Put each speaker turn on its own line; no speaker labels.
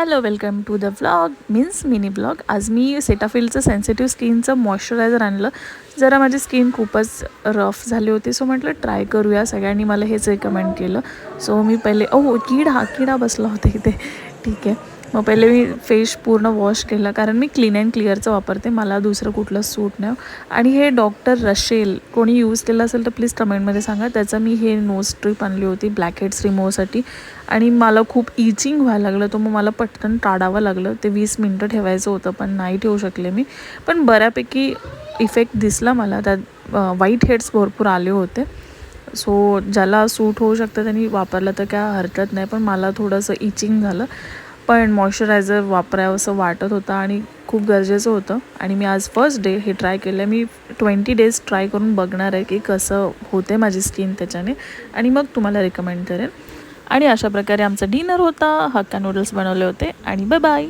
Hello, welcome to the vlog means mini blog. आज मी सेटाफिलचं sensitive स्किनचं moisturiser आणलं. जरा माझी स्किन खूपच रफ झाली होती, सो म्हटलं ट्राय करूया. सगळ्यांनी मला हेच रिकमेंड केलं. सो मी पहिले किडा बसला होता इथे. ठीक आहे, मग पहिले मी फेस पूर्ण वॉश केला, कारण मी क्लीन अँड क्लिअरचं वापरते, मला दुसरं कुठलं सूट नाही. आणि हे डॉक्टर रशेल कोणी यूज केलं असेल तर प्लीज कमेंटमध्ये सांगा. त्याचं मी हे नोज स्ट्रीप आणली होती ब्लॅकहेड्स रिमूव्हसाठी. आणि मला खूप इचिंग व्हायला लागलं, तर मग मला पटकन काढावं लागलं. ते 20 मिनटं ठेवायचं होतं, पण नाही ठेवू शकले मी. पण बऱ्यापैकी इफेक्ट दिसला मला. त्यात व्हाईट हेड्स भरपूर आले होते. सो ज्याला सूट होऊ शकतं त्यांनी वापरलं तर काय हरकत नाही, पण मला थोडंसं इचिंग झालं. पण मॉइश्चरायझर वापरावं असं वाटत होतं आणि खूप गरजेचं होतं. आणि मी आज फर्स्ट डे हे ट्राय केलं. मी 20 डेज ट्राय करून बघणार आहे की कसं होते माझी स्किन त्याच्याने, आणि मग तुम्हाला रिकमेंड करेन. आणि अशा प्रकारे आमचा डिनर होता. हक्का नूडल्स बनवले होते. आणि बाय बाय.